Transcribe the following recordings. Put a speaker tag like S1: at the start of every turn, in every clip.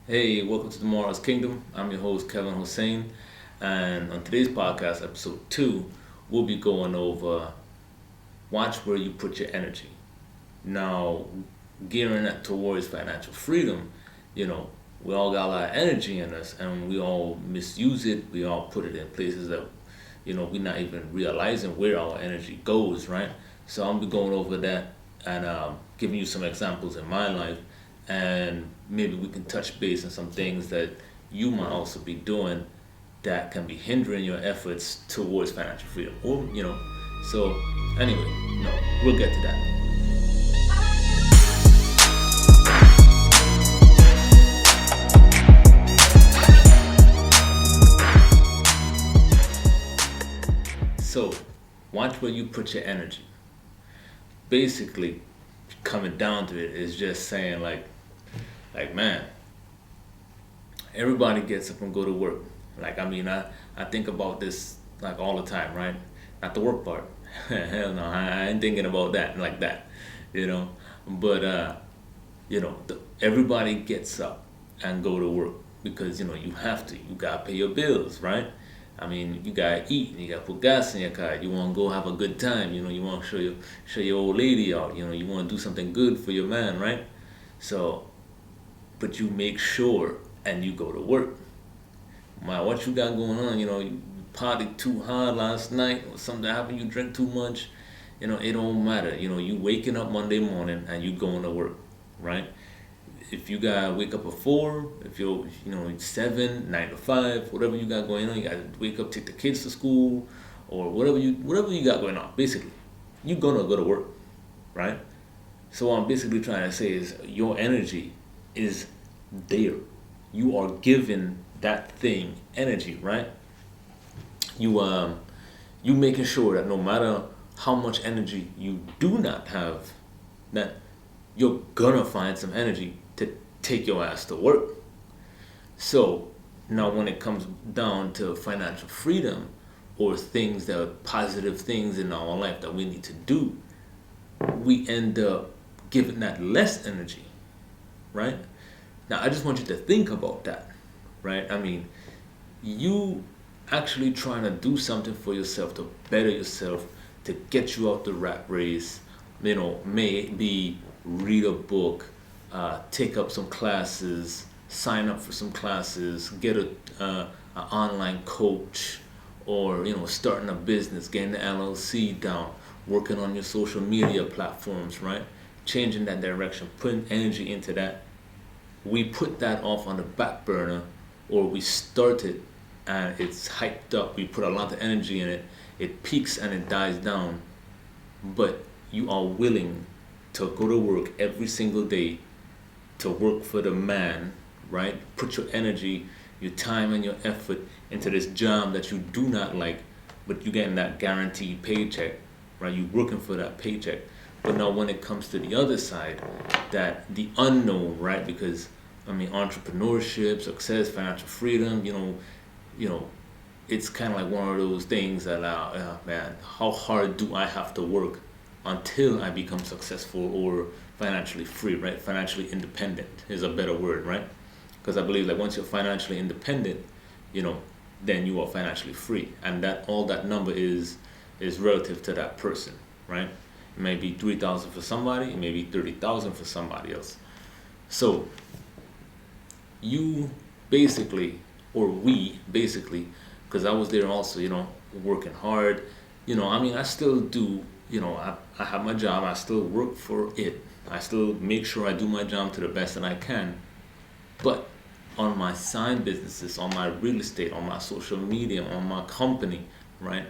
S1: Hey, welcome to Tomorrow's Kingdom. I'm your host, Kevin Hussein. And on today's podcast, episode 2, we'll be going over watch where you put your energy. Now, gearing that towards financial freedom, you know, we all got a lot of energy in us and we all misuse it. We all put it in places that, we're not even realizing where our energy goes, right? So I'm going to be going over that and giving you some examples in my life, and maybe we can touch base on some things that you might also be doing that can be hindering your efforts towards financial freedom. So anyway, we'll get to that. So, watch where you put your energy. Basically, coming down to it is just saying man, everybody gets up and go to work. I think about this like all the time, right? Not the work part. Hell no, I ain't thinking about that like that, you know. But everybody gets up and go to work because you have to. You gotta pay your bills, right? I mean, you gotta eat, you gotta put gas in your car. You wanna go have a good time, you wanna show your old lady out. You wanna do something good for your man, right? So, but you make sure and you go to work. What you got going on, you partied too hard last night or something happened, you drink too much, it don't matter. You waking up Monday morning and you going to work, right? If you gotta wake up at 4, if you're, 7, 9 to 5, whatever you got going on, you gotta wake up, take the kids to school, or whatever you got going on, basically, you gonna go to work, right? So what I'm basically trying to say is your energy is there. You are giving that thing energy, right? You making sure that no matter how much energy you do not have, that you're gonna find some energy to take your ass to work. So now when it comes down to financial freedom or things that are positive things in our life that we need to do, we end up giving that less energy, right? Now I just want you to think about that, right? I mean, you actually trying to do something for yourself to better yourself, to get you out the rat race, maybe read a book, take up some classes, sign up for some classes, get an online coach, or starting a business, getting the LLC down, working on your social media platforms, right? Changing that direction, putting energy into that. We put that off on the back burner, or we start it and it's hyped up. We put a lot of energy in it. It peaks and it dies down. But you are willing to go to work every single day to work for the man, right? Put your energy, your time, and your effort into this job that you do not like, but you're getting that guaranteed paycheck, right? You're working for that paycheck. But now when it comes to the other side, that the unknown, right? Because entrepreneurship, success, financial freedom, it's kind of like one of those things that, man, how hard do I have to work until I become successful or financially free, right? Financially independent is a better word, right? Because I believe that once you're financially independent, then you are financially free, and that all that number is relative to that person, right? It may be 3,000 for somebody, it may be 30,000 for somebody else. So you basically, or we basically, because I was there also, working hard. I still do, I have my job, I still work for it. I still make sure I do my job to the best that I can. But on my side businesses, on my real estate, on my social media, on my company, right,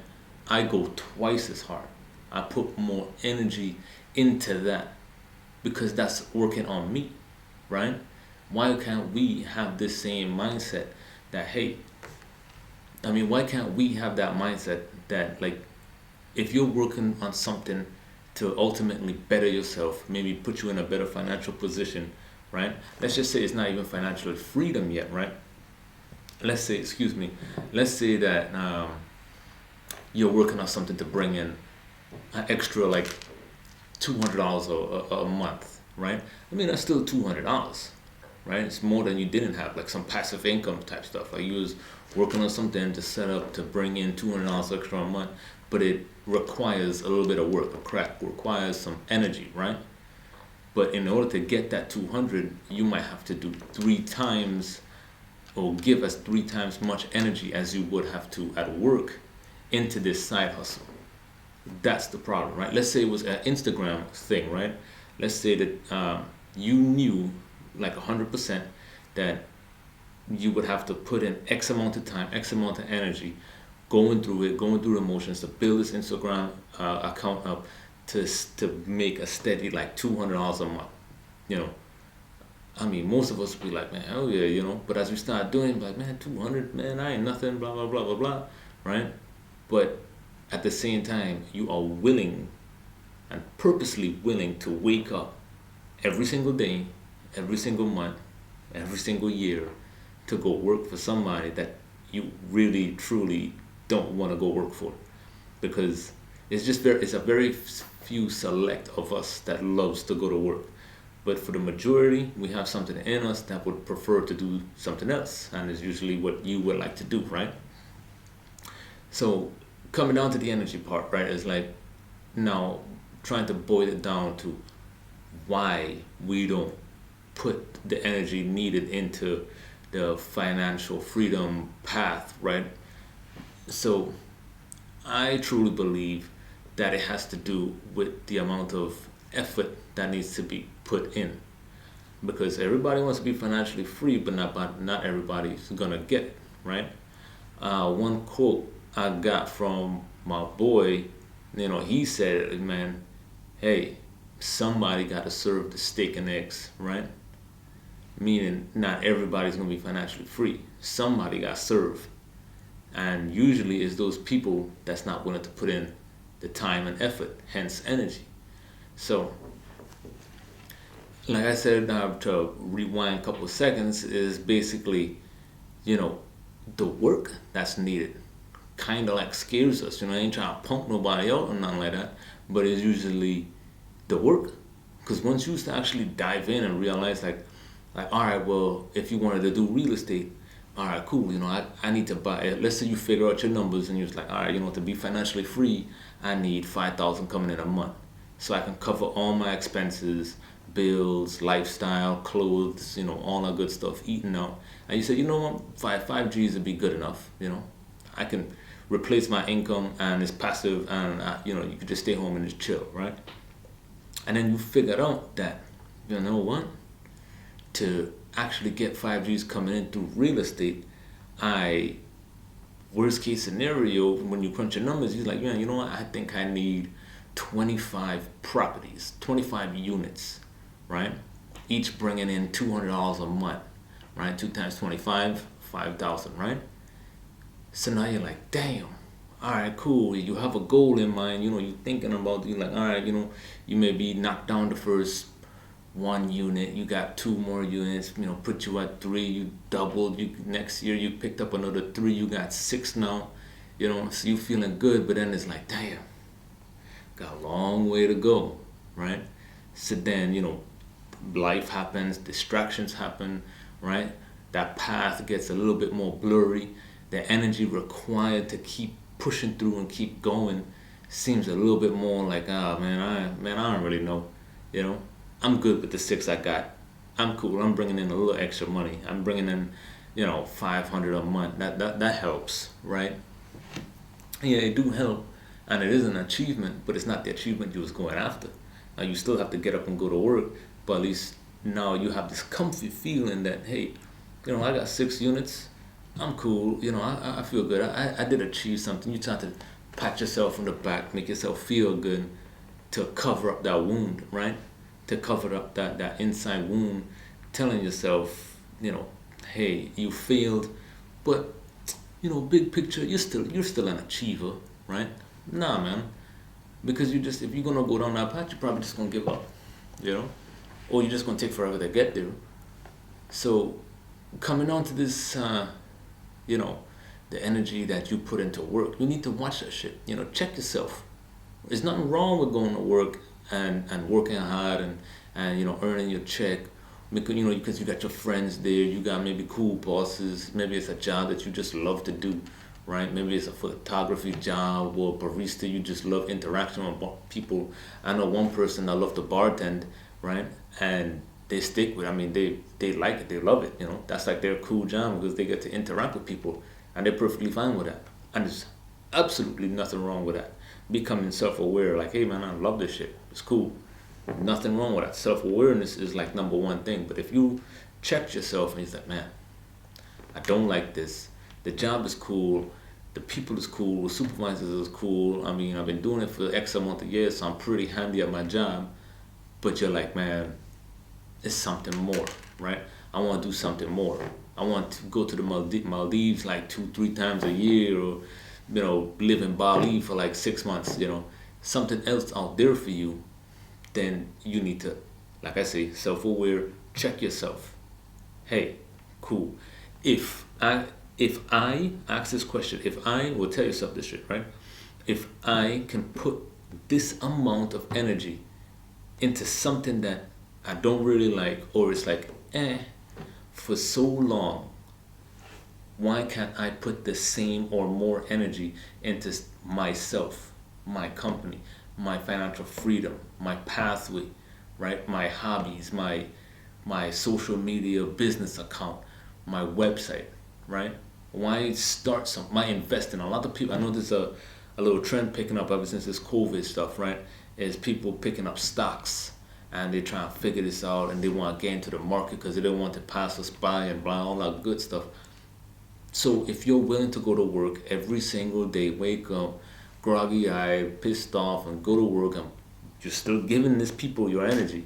S1: I go twice as hard. I put more energy into that because that's working on me, right? Why can't we have this same mindset that, hey, why can't we have that mindset that, like, if you're working on something to ultimately better yourself, maybe put you in a better financial position, right? Let's just say it's not even financial freedom yet, right? Let's say that you're working on something to bring in an extra like $200 a month, right? That's still $200, right? It's more than you didn't have, like some passive income type stuff. Like you was working on something to set up to bring in $200 extra a month, but it requires a little bit of work. A crack requires some energy, right? But in order to get that 200, you might have to do 3 times or give us 3 times much energy as you would have to at work into this side hustle. That's the problem, right? Let's say it was an Instagram thing, right? Let's say that you knew like 100% that you would have to put in X amount of time, X amount of energy, going through it, going through the motions to build this Instagram account up to make a steady like $200 a month. You know, I mean, most of us would be like, man, oh yeah, you know. But as we start doing it, like, man, 200, man, I ain't nothing, blah blah blah blah blah, right? But at the same time, you are willing and purposely willing to wake up every single day, every single month, every single year to go work for somebody that you really truly don't want to go work for, because it's a very few select of us that loves to go to work. But for the majority, we have something in us that would prefer to do something else, and it's usually what you would like to do, right? So coming down to the energy part, right, is like now trying to boil it down to why we don't put the energy needed into the financial freedom path, right? So I truly believe that it has to do with the amount of effort that needs to be put in, because everybody wants to be financially free, but not everybody's gonna get it, right? One quote I got from my boy, you know, he said, man, hey, somebody got to serve the steak and eggs, right? Meaning not everybody's gonna be financially free. Somebody got served, and usually it's those people that's not willing to put in the time and effort, hence energy. So, like I said, to rewind a couple of seconds, is basically, you know, the work that's needed kind of like scares us. You know, I ain't trying to punk nobody out or nothing like that, but it's usually the work. Because once you actually dive in and realize, like, all right, well, if you wanted to do real estate, all right, cool, you know, I need to buy, let's say you figure out your numbers and you're just like, all right, you know, to be financially free, I need 5,000 coming in a month, so I can cover all my expenses, bills, lifestyle, clothes, you know, all that good stuff, eating out. And you say, you know what, five G's would be good enough, you know, I can replace my income and it's passive, and you know, you could just stay home and just chill, right? And then you figure out that, you know what, to actually get 5Gs coming in through real estate, worst case scenario, when you crunch your numbers, you're like, yeah, you know what, I think I need 25 properties, 25 units, right? Each bringing in $200 a month, right? 2 times 25, 5,000, right? So now you're like, damn, all right, cool. You have a goal in mind, you know, you're thinking about, you're like, all right, you know, you may be knocked down the first 1 unit, you got 2 more units, you know, put you at 3, you doubled, you next year you picked up another 3, you got 6 now, you know, so you feeling good, but then it's like, damn, got a long way to go, right? So then, you know, life happens, distractions happen, right? That path gets a little bit more blurry. The energy required to keep pushing through and keep going seems a little bit more like, ah, man, I don't really know, you know. I'm good with the 6 I got. I'm cool. I'm bringing in a little extra money. I'm bringing in, you know, 500 a month. That helps, right? Yeah, it do help, and it is an achievement, but it's not the achievement you was going after. Now you still have to get up and go to work, but at least now you have this comfy feeling that, hey, you know, I got 6 units. I'm cool. You know, I feel good. I did achieve something. You try to pat yourself on the back, make yourself feel good to cover up that wound, right? To cover up that inside wound, telling yourself, you know, hey, you failed, but, you know, big picture, you're still an achiever, right? Nah, man, because if you're gonna go down that path, you're probably just gonna give up, you know, or you're just gonna take forever to get there. So coming on to this, you know, the energy that you put into work, you need to watch that shit. You know, check yourself. There's nothing wrong with going to work and working hard and you know, earning your check, because because you got your friends there, you got maybe cool bosses, maybe it's a job that you just love to do, right? Maybe it's a photography job or barista, you just love interaction with people. I know one person that loved to bartend, right? And they stick with, they like it, they love it, that's like their cool job because they get to interact with people and they're perfectly fine with that. And there's absolutely nothing wrong with that. Becoming self-aware, like, hey man, I love this shit, it's cool. Nothing wrong with that. Self-awareness is like number one thing. But if you check yourself and you're like, man, I don't like this. The job is cool. The people is cool. The supervisors is cool. I've been doing it for X amount of years, so I'm pretty handy at my job. But you're like, man, it's something more, right? I want to do something more. I want to go to the Maldives like 2-3 times a year, or live in Bali for like 6 months. Something else out there for you. Then you need to, like I say, self-aware. Check yourself. Hey, cool. If I ask this question, if I will tell yourself this shit, right? If I can put this amount of energy into something that I don't really like, or it's like for so long, why can't I put the same or more energy into myself, my company, my financial freedom, my pathway, right? My hobbies, my social media business account, my website, right? Why start my investing? A lot of people, I know there's a little trend picking up ever since this COVID stuff, right? Is people picking up stocks and they try to figure this out and they want to get into the market because they don't want to pass us by and blah, all that good stuff. So if you're willing to go to work every single day, wake up, groggy eyed, pissed off, and go to work, and you're still giving these people your energy,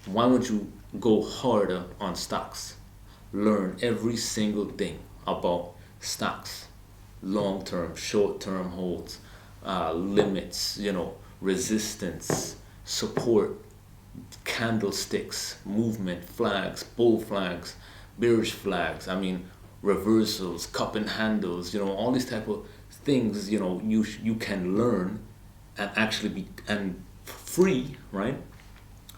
S1: why would you go harder on stocks? Learn every single thing about stocks, long term, short term holds, limits, resistance, support, candlesticks, movement, flags, bull flags, bearish flags. Reversals, cup and handles. All these type of things. You can learn and actually be and free, right?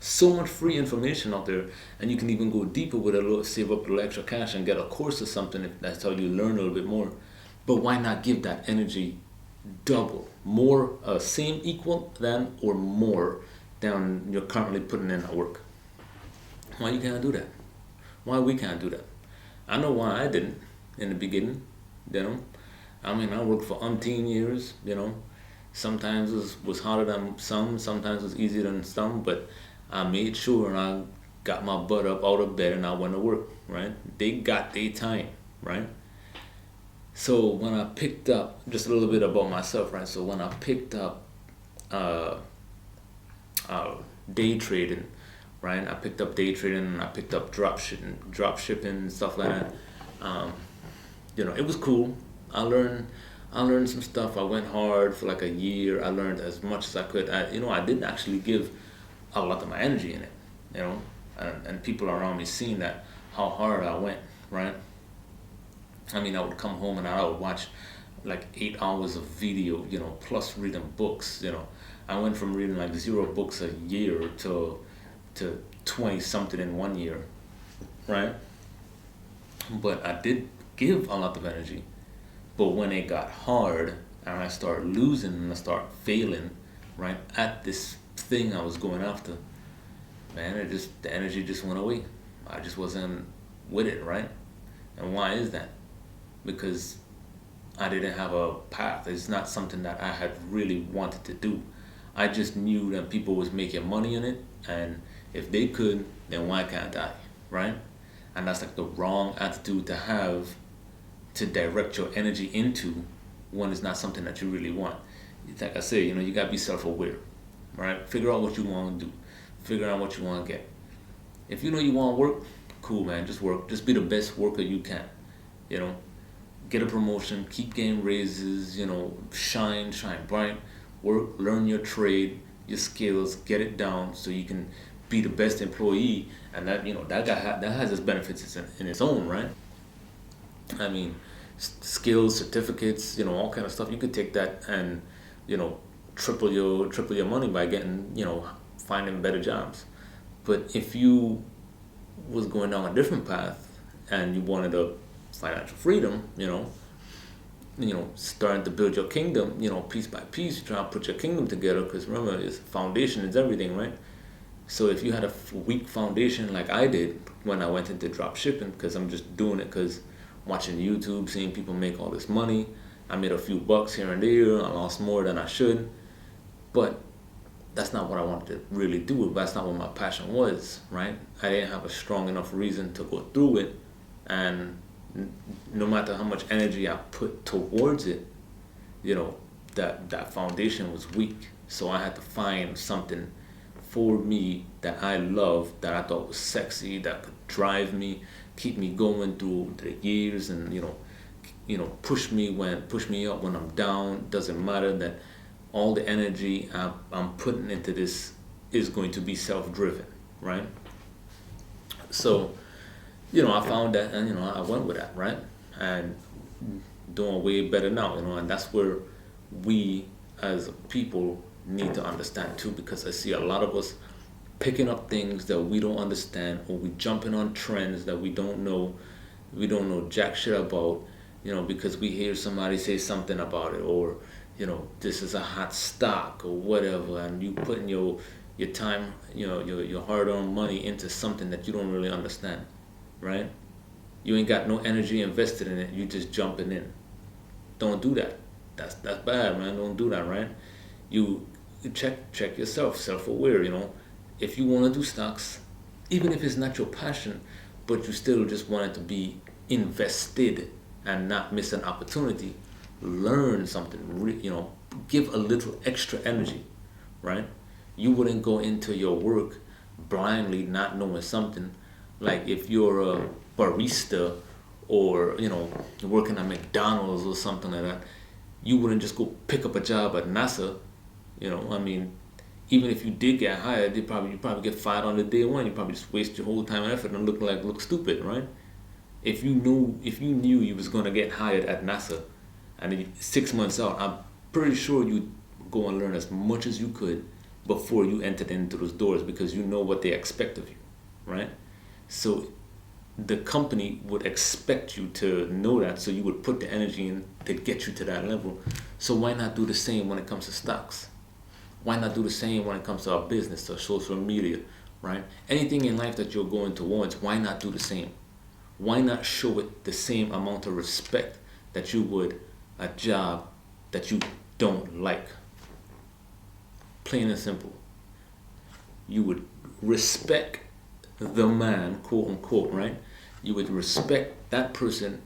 S1: So much free information out there, and you can even go deeper with a little, save up a little extra cash and get a course or something if that's how you learn a little bit more. But why not give that energy double, more, same, equal than, or more than you're currently putting in at work? Why you can't do that? Why we can't do that? I know why I didn't in the beginning. I worked for umpteen years. Sometimes it was harder than some, sometimes it was easier than some, but I made sure and I got my butt up out of bed and I went to work, right? They got their time, right? So when I picked up, just a little bit about myself, right? So when I picked up day trading, right? I picked up day trading and I picked up drop shipping, stuff like that. It was cool. I learned some stuff. I went hard for like a year. I learned as much as I could. I didn't actually give a lot of my energy in it, and people around me seeing that, how hard I went, right? I would come home and I would watch like 8 hours of video, plus reading books, I went from reading like 0 books a year to 20 something in 1 year, right? But I did give a lot of energy. But when it got hard and I started losing and I started failing, right, at this thing I was going after, man, the energy just went away. I just wasn't with it, right? And why is that? Because I didn't have a path. It's not something that I had really wanted to do. I just knew that people was making money in it, and if they could, then why can't I, right? And that's like the wrong attitude to have to direct your energy into when it's not something that you really want. Like I say, you gotta be self-aware, right? Figure out what you want to do. Figure out what you want to get. If you know you want to work, cool, man, just work. Just be the best worker you can, Get a promotion, keep getting raises, shine bright, work, learn your trade, your skills, get it down so you can be the best employee, and that that has its benefits in its own, right? Skills, certificates, all kind of stuff. You could take that and triple your money by getting finding better jobs. But if you was going down a different path and you wanted a financial freedom, starting to build your kingdom, piece by piece, you try to put your kingdom together because remember, it's foundation is everything, right? So if you had a weak foundation like I did when I went into drop shipping, because I'm just doing it because watching YouTube, seeing people make all this money, I made a few bucks here and there, I lost more than I should, but that's not what I wanted to really do. That's not what my passion was, right? I didn't have a strong enough reason to go through it, and no matter how much energy I put towards it, that foundation was weak. So I had to find something for me that I love, that I thought was sexy, that could drive me, keep me going through the years, and push me up when I'm down. Doesn't matter that all the energy I'm putting into this is going to be self-driven, right? So, I found that, and I went with that, right? And doing way better now, and that's where we as people need to understand too, because I see a lot of us picking up things that we don't understand, or we jumping on trends that we don't know jack shit about, because we hear somebody say something about it, or this is a hot stock or whatever, and you putting your time, your hard-earned money into something that you don't really understand, right? You ain't got no energy invested in it. You just jumping in. Don't do that. That's bad, man. Don't do that, right? You check yourself, self-aware. If you want to do stocks, even if it's not your passion, but you still just want it to be invested and not miss an opportunity. Learn something. Give a little extra energy, right? You wouldn't go into your work blindly not knowing something. Like if you're a barista or working at McDonald's or something like that, you wouldn't just go pick up a job at NASA. Even if you did get hired, you probably get fired on the day one. You probably just waste your whole time and effort and look stupid, right? If you knew you was gonna get hired at NASA, and 6 months out, I'm pretty sure you'd go and learn as much as you could before you entered into those doors, because you know what they expect of you, right? So the company would expect you to know that, so you would put the energy in to get you to that level. So why not do the same when it comes to stocks? Why not do the same when it comes to our business, to social media, right? Anything in life that you're going towards, why not do the same? Why not show it the same amount of respect that you would a job that you don't like? Plain and simple. You would respect the man, quote unquote, right? You would respect that person,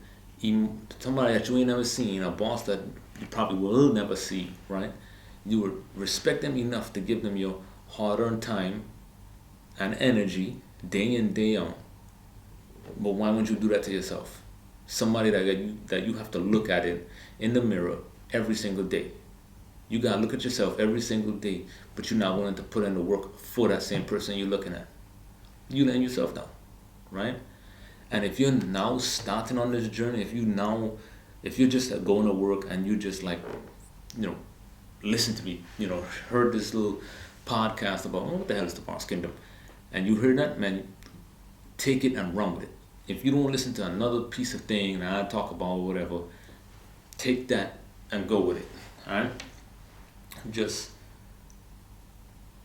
S1: somebody that you ain't never seen, a boss that you probably will never see, right? You would respect them enough to give them your hard-earned time and energy day in, day out. But why wouldn't you do that to yourself? Somebody that you have to look at it in the mirror every single day. You gotta look at yourself every single day, but you're not willing to put in the work for that same person you're looking at. You letting yourself down, right? And if you're now starting on this journey, if you're just going to work and you just listen to me, heard this little podcast about what the hell is the Boss Kingdom, and you heard that, man, take it and run with it. If you don't listen to another piece of thing that I talk about or whatever, take that and go with it. Alright? Just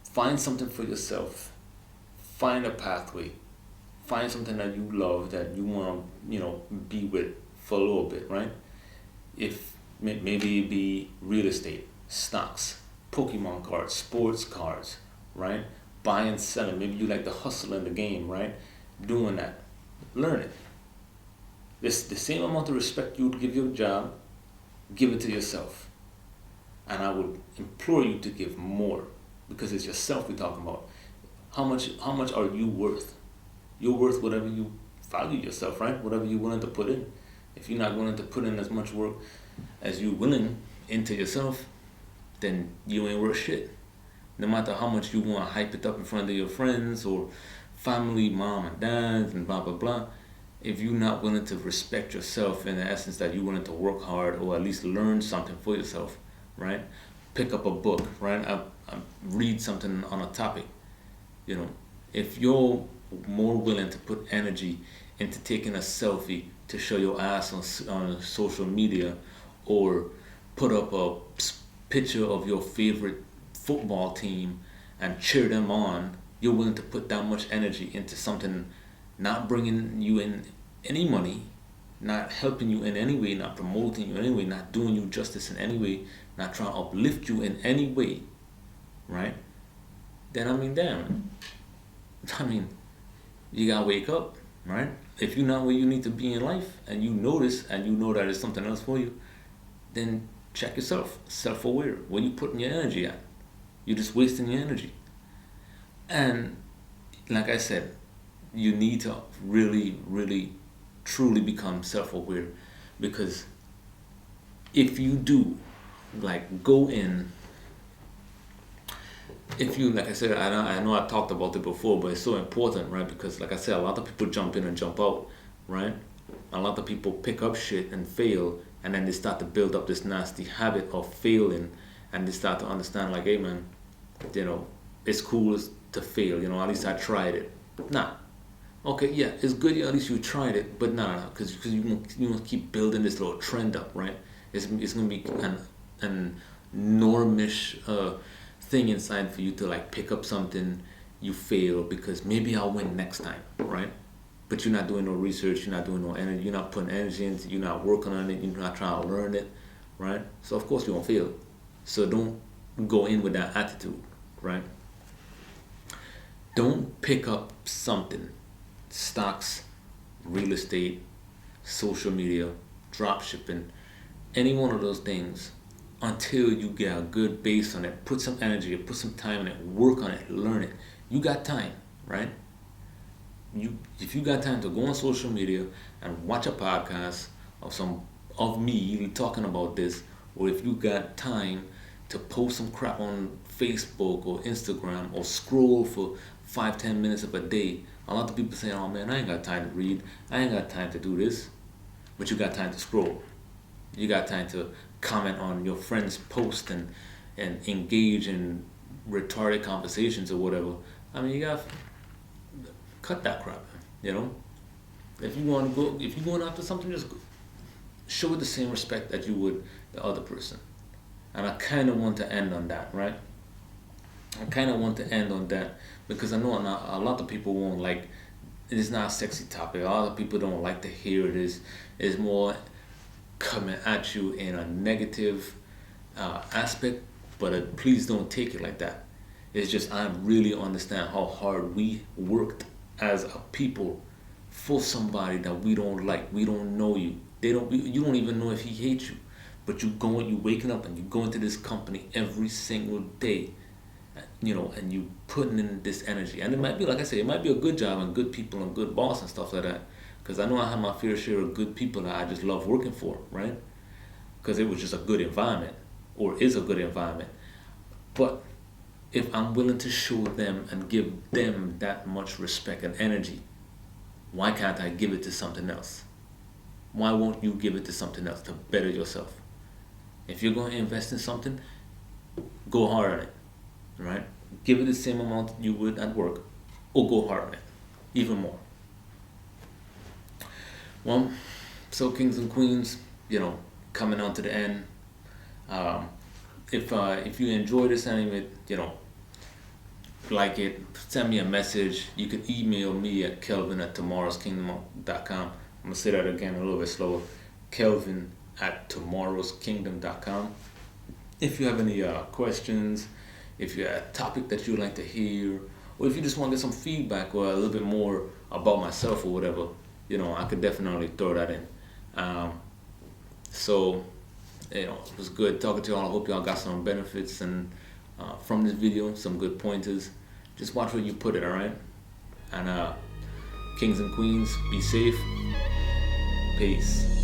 S1: find something for yourself. Find a pathway. Find something that you love, that you want to, be with for a little bit, right? If maybe it be real estate, stocks, Pokemon cards, sports cards, right? Buying, selling. Maybe you like the hustle in the game, right? Doing that. Learn it. This the same amount of respect you would give your job, give it to yourself. And I would implore you to give more, because it's yourself we're talking about. How much are you worth? You're worth whatever you value yourself, right? Whatever you're willing to put in. If you're not willing to put in as much work as you're willing into yourself, then you ain't worth shit. No matter how much you want to hype it up in front of your friends or family, mom and dad, and blah, blah, blah. If you're not willing to respect yourself in the essence that you're willing to work hard or at least learn something for yourself, right? Pick up a book, right? I read something on a topic. If your more willing to put energy into taking a selfie to show your ass on social media, or put up a picture of your favorite football team and cheer them on. You're willing to put that much energy into something not bringing you in any money, not helping you in any way, not promoting you in any way, not doing you justice in any way, not trying to uplift you in any way, right? Then I mean, damn. I mean, you gotta wake up, right? If you're not where you need to be in life, and you notice and you know that there's something else for you, then check yourself, self-aware. Where you putting your energy at? You're just wasting your energy. And like I said, you need to really, really, truly become self-aware, because if you do, like, go in, if you, like I said, I know I talked about it before, but it's so important, right? Because like I said, a lot of people jump in and jump out, right? A lot of people pick up shit and fail, and then they start to build up this nasty habit of failing, and they start to understand, like, hey man, it's cool to fail, at least I tried it. Nah. Okay, yeah, it's good, yeah, at least you tried it, but nah, because you want to keep building this little trend up, right? It's going to be an normish thing inside for you to, like, pick up something you fail because maybe I'll win next time, right? But you're not doing no research, you're not doing no energy, you're not putting energy into it, you're not working on it, you're not trying to learn it, right? So of course you're going to fail. So don't go in with that attitude, right? Don't pick up something, stocks, real estate, social media, drop shipping, any one of those things, until you get a good base on it. Put some energy, put some time in it, work on it, learn it. You got time, right? If you got time to go on social media and watch a podcast of me talking about this, or if you got time to post some crap on Facebook or Instagram, or scroll for 5-10 minutes of a day. A lot of people say, oh man, I ain't got time to read, I ain't got time to do this. But you got time to scroll. You got time to comment on your friend's post and engage in retarded conversations or whatever. I mean, you got cut that crap, If you're going after something, just show it the same respect that you would the other person. And I kind of want to end on that, right? I kind of want to end on that because I know a lot of people won't like. It's not a sexy topic. A lot of people don't like to hear it. It's more coming at you in a negative aspect, but please don't take it like that. It's just I really understand how hard we worked as a people for somebody that we don't like. We don't know you. You don't even know if he hates you. But you waking up and you go into this company every single day, and you putting in this energy. And it might be, like I say, it might be a good job and good people and good boss and stuff like that. Because I know I have my fair share of good people that I just love working for, right? Because it was just a good environment, or is a good environment. But if I'm willing to show them and give them that much respect and energy, why can't I give it to something else? Why won't you give it to something else to better yourself? If you're going to invest in something, go hard on it, right? Give it the same amount you would at work, or go hard on it, even more. Well, so kings and queens, coming on to the end. If you enjoy this anime, like it, send me a message. You can email me at kelvin@tomorrowskingdom.com. I'm gonna say that again a little bit slower. kelvin@tomorrowskingdom.com. If you have any questions, if you have a topic that you'd like to hear, or if you just want to get some feedback or a little bit more about myself or whatever, I could definitely throw that in. So, it was good talking to y'all. I hope y'all got some benefits and from this video, some good pointers. Just watch where you put it, all right? And kings and queens, be safe. Peace.